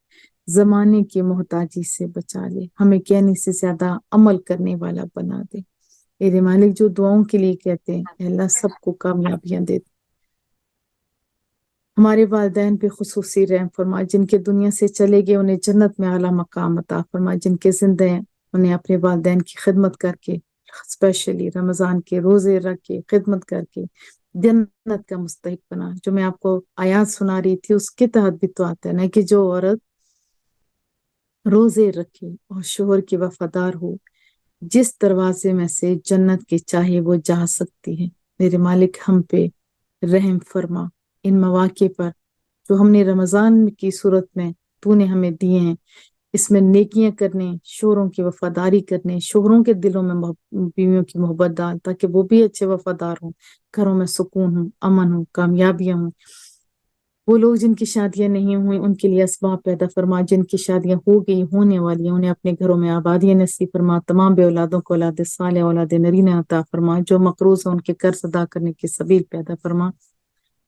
زمانے کی محتاجی سے بچا لے. ہمیں کہنے سے زیادہ عمل کرنے والا بنا دے. میرے مالک جو دعاؤں کے لیے کہتے ہیں، اے اللہ سب کو کامیابیاں دے دے. ہمارے والدین پہ خصوصی رحم فرما. جن کے دنیا سے چلے گئے انہیں جنت میں اعلیٰ مقام عطا فرما. جن کے زندہ ہیں انہیں اپنے والدین کی خدمت کر کے، اسپیشلی رمضان کے روزے رکھ کے خدمت کر کے جنت کا مستحق بنا. جو میں آپ کو آیات سنا رہی تھی اس کے تحت بھی تو آتا ہے نا کہ جو عورت روزے رکھے اور شوہر کی وفادار ہو، جس دروازے میں سے جنت کی چاہے وہ جا سکتی ہے. میرے مالک ہم پہ رحم فرما. ان مواقع پر جو ہم نے رمضان کی صورت میں تو نے ہمیں دیے ہیں، اس میں نیکیاں کرنے، شوہروں کی وفاداری کرنے، شوہروں کے دلوں میں بیویوں کی محبت ڈال تاکہ وہ بھی اچھے وفادار ہوں، گھروں میں سکون ہوں، امن ہوں، کامیابیاں ہوں. وہ لوگ جن کی شادیاں نہیں ہوئی ان کے لیے اسباب پیدا فرما. جن کی شادیاں ہو گئی، ہونے والی ہیں، انہیں اپنے گھروں میں آبادی نصیب فرما. تمام بے اولادوں کو اولاد صالح، اولاد نرینہ عطا فرما. جو مقروض ہیں ان کے قرض ادا کرنے کی سبیل پیدا فرما.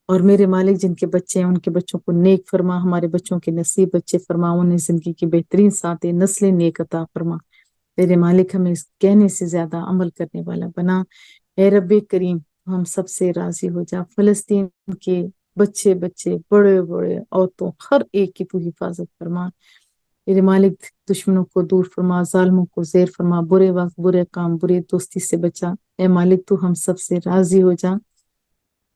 اور میرے مالک جن کے بچے ہیں ان کے بچوں کو نیک فرما. ہمارے بچوں کے نصیب بچے فرما. انہیں زندگی کی بہترین ساتھ نسلیں نیک عطا فرما. میرے مالک ہمیں اس کہنے سے زیادہ عمل کرنے والا بنا. اے رب کریم ہم سب سے راضی ہو جا. فلسطین کے بچے بڑے بڑے عورتوں ہر ایک کی تو حفاظت فرما. میرے مالک دشمنوں کو دور فرما، ظالموں کو زیر فرما. برے وقت، برے کام، برے دوستی سے بچا. اے مالک تو ہم سب سے راضی ہو جا.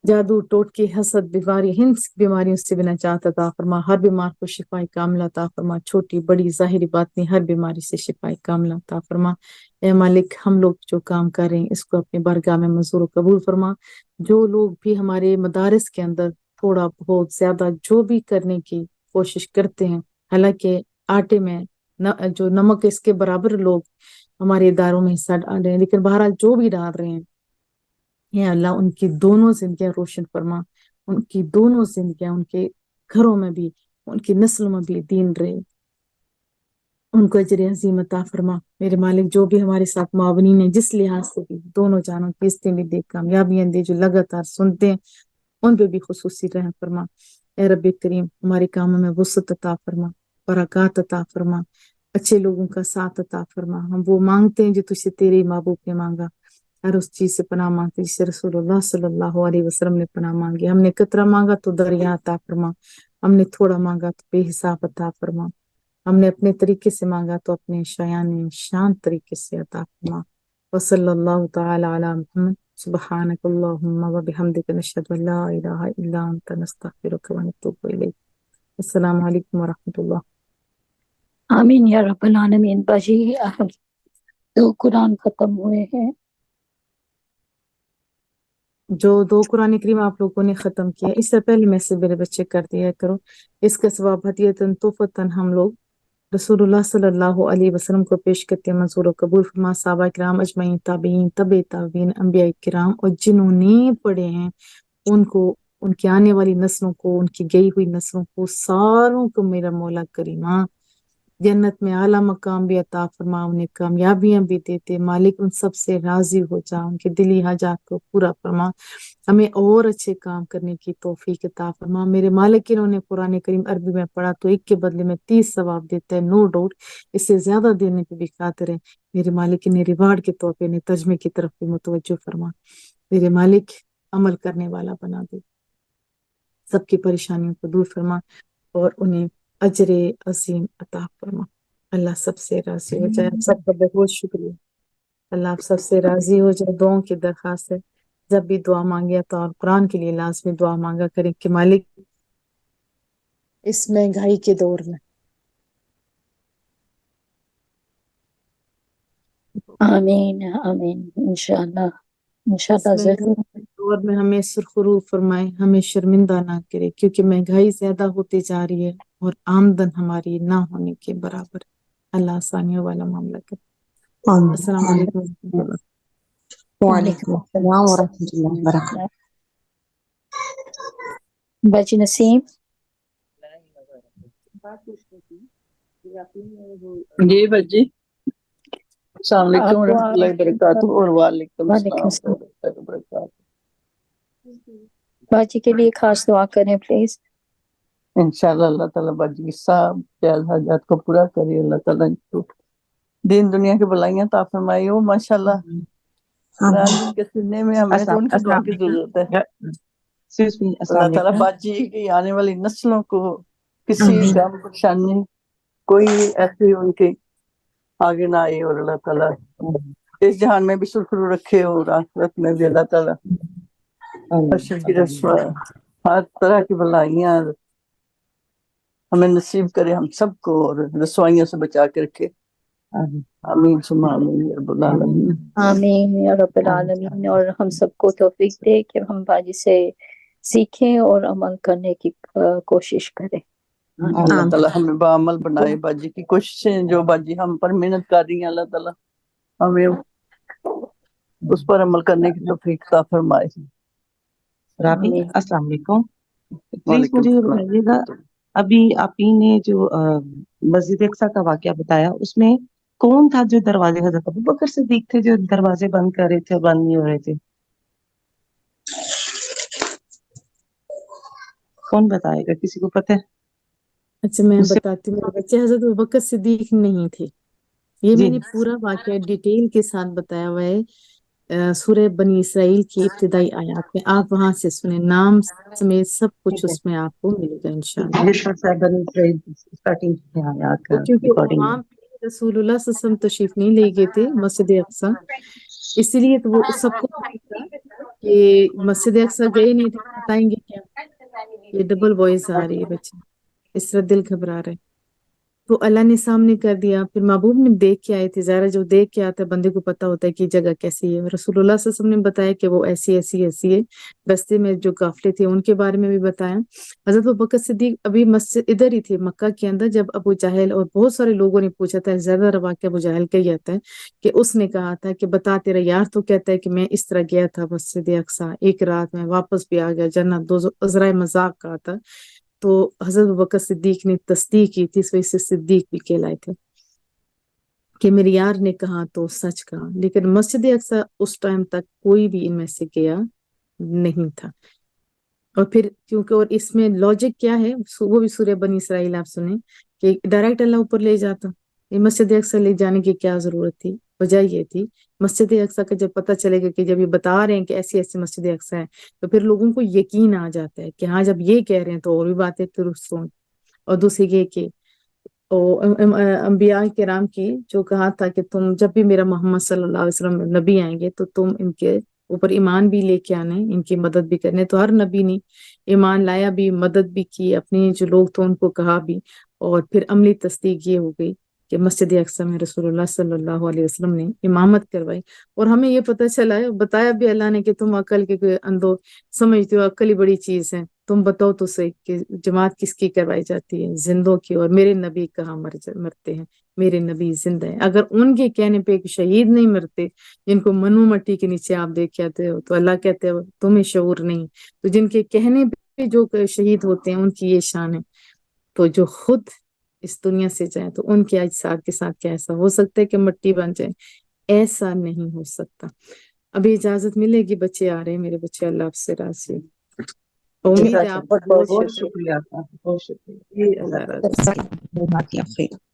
جادو، ٹوٹکے، حسد، بیماری، ہنس بیماریوں سے بھی نجات عطا فرما. ہر بیمار کو شفاء کاملہ عطا فرما. چھوٹی بڑی ظاہری بات نہیں، ہر بیماری سے شفاء کاملہ عطا فرما. اے مالک ہم لوگ جو کام کر رہے ہیں اس کو اپنے بارگاہ میں منظور و قبول فرما. جو لوگ بھی ہمارے مدارس کے اندر تھوڑا بہت زیادہ جو بھی کرنے کی کوشش کرتے ہیں، حالانکہ آٹے میں جو نمک اس کے برابر لوگ ہمارے اداروں میں حصہ ڈال رہے ہیں، لیکن بہرحال جو بھی ڈال رہے ہیں، یا اللہ ان کی دونوں زندگیاں روشن فرما. ان کی دونوں زندگیاں ان کے گھروں میں بھی، ان کی نسلوں میں بھی دین رہے. ان کو اجر عظیم عطا فرما میرے مالک، جو بھی ہمارے ساتھ معاونین ہیں جس لحاظ سے بھی، دونوں جانوں قسطیں بھی دے، کامیابیاں دے، جو لگاتار سنتے ہیں ان پہ بھی خصوصی رحم فرما۔ اے رب کریم، ہمارے کاموں میں وسعت عطا فرما، برکات عطا فرما، اچھے لوگوں کا ساتھ عطا فرما۔ ہم وہ مانگتے ہیں جو تجھ سے تیرے محبوب نے مانگا، ہر اس چیز سے پناہ مانگتے جس سے رسول اللہ صلی اللہ علیہ وسلم نے پناہ مانگی۔ ہم نے قطرہ مانگا تو دریا عطا فرما، ہم نے تھوڑا مانگا تو بے حساب عطا فرما، ہم نے اپنے طریقے سے مانگا تو اپنے شان طریقے سے عطا فرما۔ وصلی اللہ تعالی علی محمد، سبحانک اللہم و بحمدک، نشہد ان لا الہ الا انت، نستغفرک و نتوب الیک۔ السلام علیکم ورحمۃ اللہ۔ آمین یا رب العالمین۔ باجی دو قرآن ختم ہوئے ہیں۔ جو 2 قرآن کریم آپ لوگوں نے ختم کیا، اس سے پہلے میں سے میرے بچے کر دیا کرو، اس کا ثواب ہدیتاً تحفتاً ہم لوگ رسول اللہ صلی اللہ علیہ وسلم کو پیش کرتے ہیں، منظور و قبول فرما۔ صحابہ کرام اجمعین، تابعین، تبع تابعین، انبیاء کرام اور جنہوں نے پڑھے ہیں ان کو، ان کی آنے والی نسلوں کو، ان کی گئی ہوئی نسلوں کو، ساروں کو میرا مولا کریمہ جنت میں اعلیٰ مقام بھی عطا فرما، انہیں کامیابیاں بھی دیتے۔ مالک ان سب سے راضی ہو جا، ان کے دلی حاجات کو پورا فرما، ہمیں اور اچھے کام کرنے کی توفیق عطا فرما۔ میرے مالک، انہوں نے قرآن کریم عربی میں پڑھا تو ایک کے بدلے میں 30 ثواب دیتا ہے، نو ڈاؤٹ اس سے زیادہ دینے پہ بھی قادر ہے۔ میرے مالک انہیں ریوارڈ کے طور پہ انہیں ترجمے کی طرف بھی متوجہ فرما۔ میرے مالک عمل کرنے والا بنا دے، سب کی پریشانیوں کو دور فرما اور انہیں اجر عظیم عطا فرما۔ اللہ سب سے راضی ہو جائے، آپ سب کا بہت شکریہ۔ اللہ آپ سب سے راضی ہو جائے۔ دعاؤں کی درخواست ہے، جب بھی دعا مانگے تو اور قرآن کے لیے لازمی دعا مانگا کریں کہ مالک اس مہنگائی کے دور میں آمین آمین، انشاءاللہ اس انشاءاللہ ضرور۔ مہنگائی کے دور میں ہمیں سرخرو فرمائے، ہمیں شرمندہ نہ کرے، کیونکہ مہنگائی زیادہ ہوتی جا رہی ہے اور آمدن ہماری نہ ہونے کے برابر ہے۔ اللہ آسانیوں والا معاملہ کرے۔ السلام علیکم ورحمۃ اللہ۔ وعلیکم السلام ورحمۃ اللہ وبرکاتہ۔ باجی نسیم، جی بجی، السلام علیکم آپ ورحمۃ اللہ وبرکاتہ۔ اور وعلیکم وعلیکم السلام السلام۔ ورحمۃ اللہ وبرکاتہ۔ باجی کے لیے خاص دعا کریں پلیز۔ انشاءاللہ اللہ تعالیٰ باجی کی سب جائز حاجات کو پورا کرے، اللہ تعالیٰ ان کو دین دنیا کی بلائیاں عطا فرمائی ہو۔ ماشاءاللہ قرآن کے سننے میں ہمیں تو ان کی دعا کی ضرورت ہے۔ اللہ تعالیٰ باجی کی آنے والی نسلوں کو کسی غم پریشانی کوئی ایسی ان کے آگے نہ آئے، اور اللہ تعالیٰ اس جہان میں بھی سرخرو رکھے اور آخرت میں بھی اللہ تعالیٰ ہر طرح کی بلائیاں ہمیں نصیب کرے ہم سب کو، اور رسوائیوں سے بچا کے رکھے۔ آمین ثم آمین یا رب العالمین۔ آمین یا رب العالمین، اور ہم سب کو توفیق دے کہ ہم باجی سے سیکھیں اور عمل کرنے کی کوشش کریں۔ اللہ تعالیٰ ہمیں بعمل بنائے۔ باجی کی کوششیں جو باجی ہم پر محنت کر رہی ہیں، اللہ تعالیٰ ہمیں اس پر عمل کرنے کی توفیق عطا فرمائے۔ رابی، السلام علیکم۔ پلیز مجھے یہ بتائیے گا، ابھی آپ ہی نے جو مسجد اقصی کا واقعہ بتایا، اس میں کون تھا جو دروازے حضرت ابوبکر صدیق تھے جو دروازے بند کر رہے تھے، بند نہیں ہو رہے تھے؟ کون بتائے گا، کسی کو پتہ ہے؟ اچھا میں بتاتی ہوں، بچے حضرت ابوبکر صدیق نہیں تھے، یہ میں نے پورا واقعہ ڈیٹیل کے ساتھ بتایا ہوا ہے سورہ بنی اسرائیل کی ابتدائی آیات میں، آپ وہاں سے سنیں، نام سمیت سب کچھ اس میں آپ کو ملے گا انشاءاللہ۔ کیونکہ وہاں پہ رسول اللہ صلی اللہ علیہ وسلم تشریف نہیں لے گئے تھے مسجد اقصی، اس لیے تو وہ سب کو تھا کہ مسجد اقصی گئے نہیں تھے، بتائیں گے کیا؟ یہ ڈبل وائس آ رہی ہے بچے، اس طرح دل گھبرا رہے، تو اللہ نے سامنے کر دیا۔ پھر محبوب نے دیکھ کے آئے تھے، ظاہر جو دیکھ کے آتا ہے بندے کو پتا ہوتا ہے کہ جگہ کیسی ہے۔ رسول اللہ صلی اللہ علیہ وسلم نے بتایا کہ وہ ایسی ایسی ایسی ہے، رستے میں جو قافلے تھے ان کے بارے میں بھی بتایا۔ حضرت ابوبکر صدیق ابھی مسجد ادھر ہی تھے مکہ کے اندر، جب ابو جہل اور بہت سارے لوگوں نے پوچھا تھا، زیادہ واقعہ ابو جہل کا ہی آتا ہے کہ اس نے کہا تھا کہ بتا تیرا یار تو کہتا ہے کہ میں اس طرح گیا تھا مسجد اقصی، ایک رات میں واپس بھی آ گیا، جنت دو عذرائے مذاق کہا تھا، تو حضرت ابوبکر صدیق نے تصدیق کی تھی، اس وجہ سے صدیق بھی کہلائے تھے۔ کہ میرے یار نے کہا تو سچ کہا، لیکن مسجد اقصی اس ٹائم تک کوئی بھی ان میں سے گیا نہیں تھا۔ اور پھر کیونکہ اور اس میں لاجک کیا ہے وہ بھی سورہ بنی اسرائیل آپ سنیں کہ ڈائریکٹ اللہ اوپر لے جاتا، یہ مسجد اقصی لے جانے کی کیا ضرورت تھی؟ وجہ یہ تھی مسجد اقصی کا جب پتہ چلے گا کہ جب یہ بتا رہے ہیں کہ ایسی ایسی مسجد اقصی ہے تو پھر لوگوں کو یقین آ جاتا ہے کہ ہاں جب یہ کہہ رہے ہیں تو اور بھی باتیں درست ہوں۔ اور دوسری یہ کہ انبیاء کرام کی جو کہا تھا کہ تم جب بھی میرا محمد صلی اللہ علیہ وسلم نبی آئیں گے تو تم ان کے اوپر ایمان بھی لے کے آنے، ان کی مدد بھی کرنے، تو ہر نبی نے ایمان لایا بھی، مدد بھی کی، اپنے جو لوگ تو ان کو کہا بھی، اور پھر عملی تصدیق یہ ہو گئی کہ مسجد اقصی میں رسول اللہ صلی اللہ علیہ وسلم نے امامت کروائی۔ اور ہمیں یہ پتہ چلا ہے، بتایا بھی اللہ نے کہ تم عقل کے اندھو سمجھتے ہو، عقل ہی بڑی چیز ہے، تم بتاؤ تو صحیح کہ جماعت کس کی کروائی جاتی ہے؟ زندوں کی، اور میرے نبی کہاں مرتے ہیں؟ میرے نبی زندہ ہیں۔ اگر ان کے کہنے پہ ایک شہید نہیں مرتے جن کو منو مٹی کے نیچے آپ دیکھ آتے ہو، تو اللہ کہتے ہو تمہیں شعور نہیں، تو جن کے کہنے پہ جو شہید ہوتے ہیں ان کی یہ شان ہے، تو جو خود اس دنیا سے جائیں تو ان کے اجساد کے ساتھ کیا ایسا ہو سکتا ہے کہ مٹی بن جائے؟ ایسا نہیں ہو سکتا۔ ابھی اجازت ملے گی، بچے آ رہے ہیں میرے بچے، اللہ آپ سے راضی ہے۔ امید ہے آپ بہت بہت بہت شکریہ آپ کا، بہت شکریہ، اللہ راضی ہے۔ جزاک اللہ خیر۔